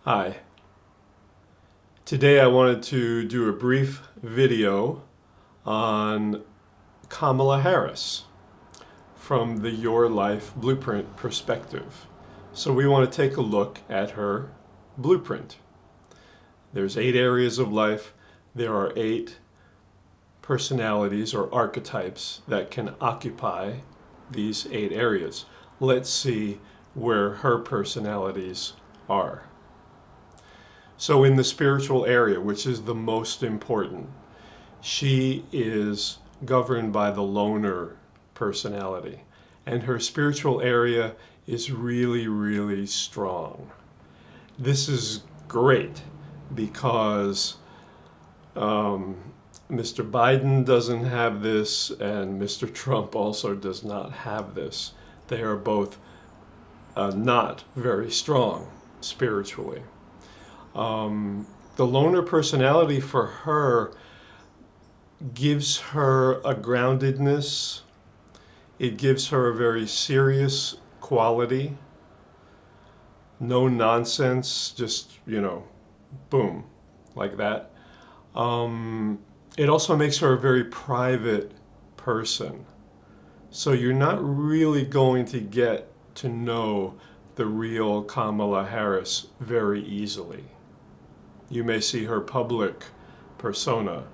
Hi. Today I wanted to do a brief video on Kamala Harris from the Your Life Blueprint perspective. So we want to take a look at her blueprint. There's 8 areas of life. There are 8 personalities or archetypes that can occupy these 8 areas. Let's see where her personalities are. So in the spiritual area, which is the most important, she is governed by the loner personality. And her spiritual area is really, really strong. This is great because Mr. Biden doesn't have this, and Mr. Trump also does not have this. They are both not very strong spiritually. The loner personality for her gives her a groundedness. It gives her a very serious quality. No nonsense, just, boom, like that. It also makes her a very private person. So you're not really going to get to know the real Kamala Harris very easily. You may see her public persona,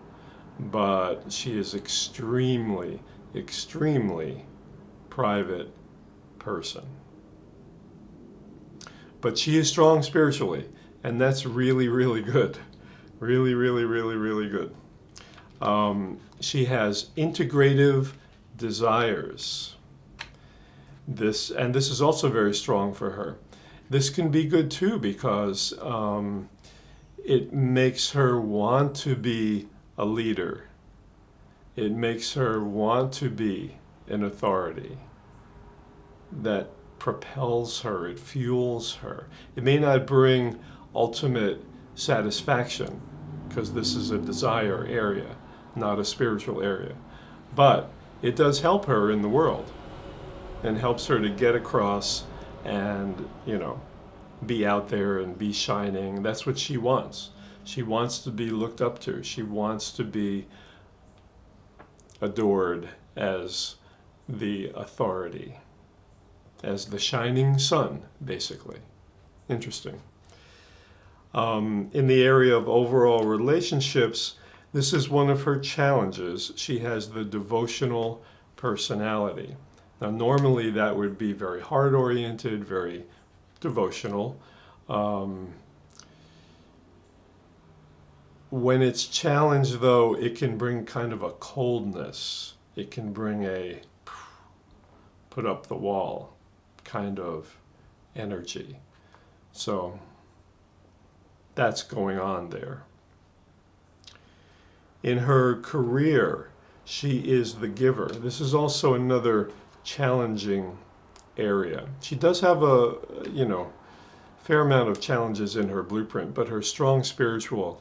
but she is extremely, extremely private person. But she is strong spiritually, and that's really, really good. Really, really, really, really good. She has integrative desires. This is also very strong for her. This can be good too because it makes her want to be a leader. It makes her want to be an authority that propels her, it fuels her. It may not bring ultimate satisfaction because this is a desire area, not a spiritual area. But it does help her in the world and helps her to get across and, be out there and be shining. That's what she wants. She wants to be looked up to. She wants to be adored as the authority, as the shining sun, basically. Interesting. In the area of overall relationships, this is one of her challenges. She has the devotional personality. Now, normally that would be very heart-oriented, very devotional. When it's challenged, though, it can bring kind of a coldness. It can bring a put up the wall kind of energy. So that's going on there. In her career, she is the giver. This is also another challenging area. She does have a, fair amount of challenges in her blueprint, but her strong spiritual,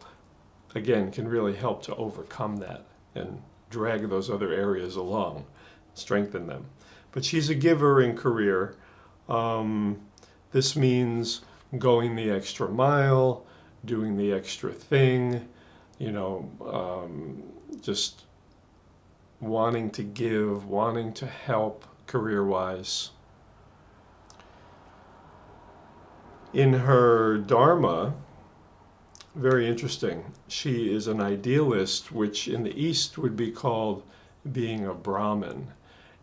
again, can really help to overcome that and drag those other areas along, strengthen them. But she's a giver in career. This means going the extra mile, doing the extra thing, just wanting to give, wanting to help career-wise. In her Dharma, very interesting, she is an idealist, which in the East would be called being a Brahmin.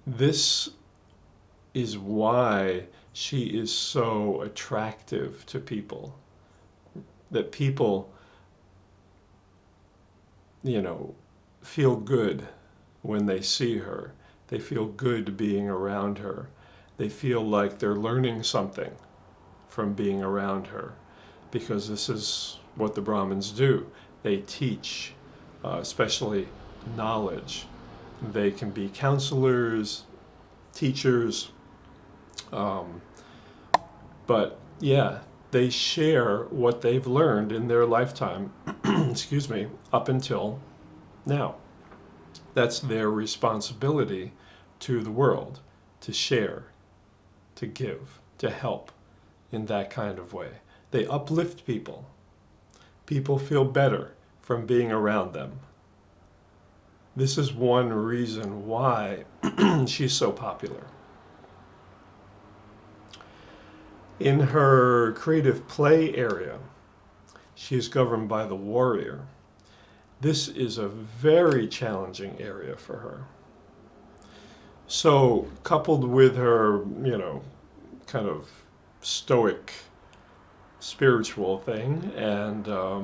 This is why she is so attractive to people, that people, feel good when they see her. They feel good being around her. They feel like they're learning something from being around her, because this is what the Brahmins do. They teach, especially knowledge. They can be counselors, teachers, but yeah, they share what they've learned in their lifetime, excuse me, up until now. That's their responsibility to the world, to share, to give, to help in that kind of way. They uplift people. People feel better from being around them. This is one reason why she's so popular. In her creative play area, she is governed by the warrior. This is a very challenging area for her. So, coupled with her, kind of stoic spiritual thing and a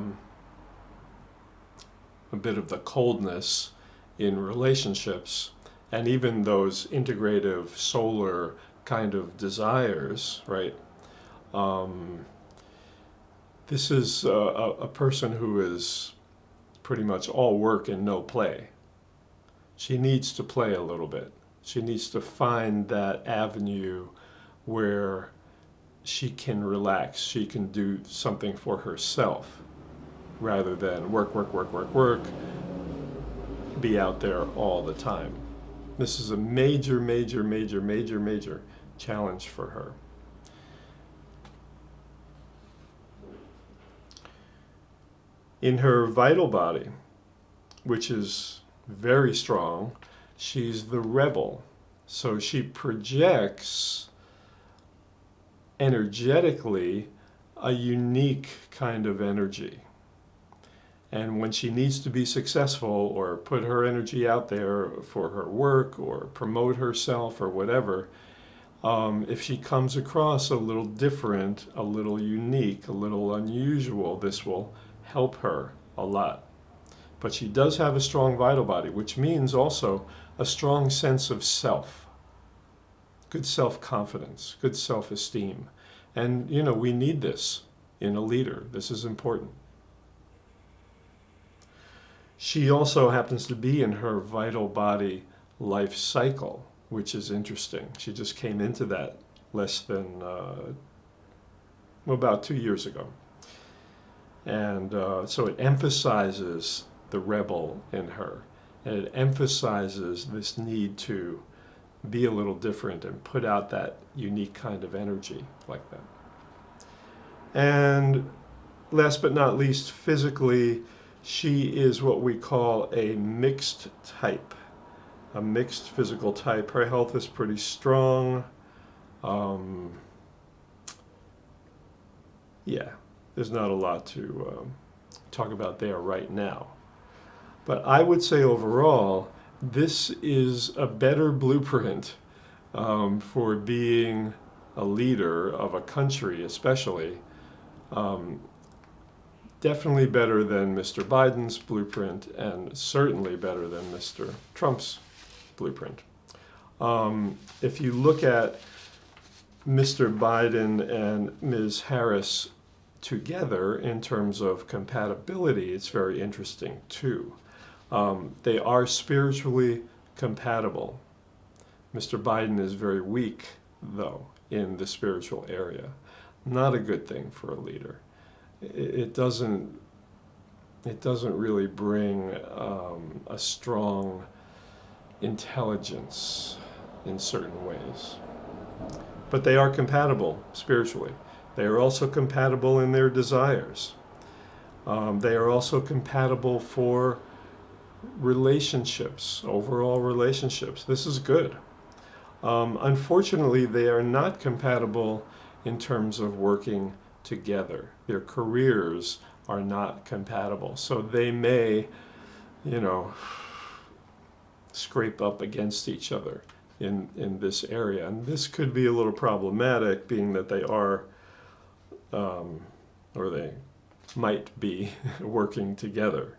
bit of the coldness in relationships, and even those integrative solar kind of desires, right? This is a person who is pretty much all work and no play. She needs to play a little bit. She needs to find that avenue where she can relax, she can do something for herself rather than work, be out there all the time. This is a major challenge for her. In her vital body, which is very strong, she's the rebel. So she projects energetically a unique kind of energy. And when she needs to be successful or put her energy out there for her work or promote herself or whatever, if she comes across a little different, a little unique, a little unusual, this will help her a lot. But she does have a strong vital body, which means also a strong sense of self, good self-confidence, good self-esteem. And, we need this in a leader. This is important. She also happens to be in her vital body life cycle, which is interesting. She just came into that less than, about 2 years ago. And so it emphasizes the rebel in her. And it emphasizes this need to be a little different and put out that unique kind of energy like that. And last but not least, physically, she is what we call a mixed type, a mixed physical type. Her health is pretty strong. There's not a lot to talk about there right now. But I would say overall, this is a better blueprint for being a leader of a country, especially. Definitely better than Mr. Biden's blueprint, and certainly better than Mr. Trump's blueprint. If you look at Mr. Biden and Ms. Harris together in terms of compatibility, it's very interesting too. They are spiritually compatible. Mr. Biden is very weak, though, in the spiritual area. Not a good thing for a leader. It doesn't really bring a strong intelligence in certain ways. But they are compatible spiritually. They are also compatible in their desires. They are also compatible for relationships, overall relationships. This is good. Unfortunately, they are not compatible in terms of working together. Their careers are not compatible. So they may, scrape up against each other in this area. And this could be a little problematic, being that they are, or they might be working together.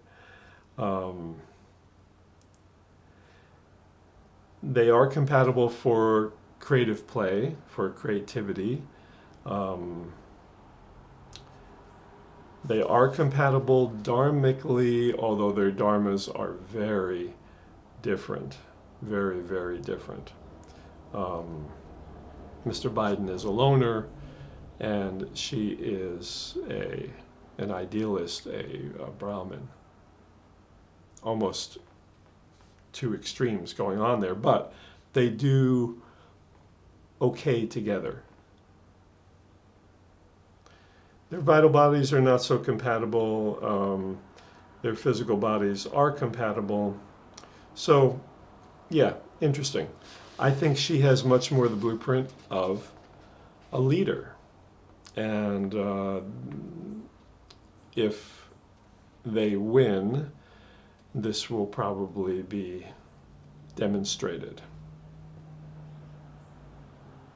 They are compatible for creative play, for creativity. They are compatible dharmically, although their dharmas are very different, very, very different. Mr. Biden is a loner, and she is an idealist, a Brahmin. Almost two extremes going on there, but they do okay together. Their vital bodies are not so compatible. Their physical bodies are compatible. So, yeah, interesting. I think she has much more the blueprint of a leader. And if they win, this will probably be demonstrated.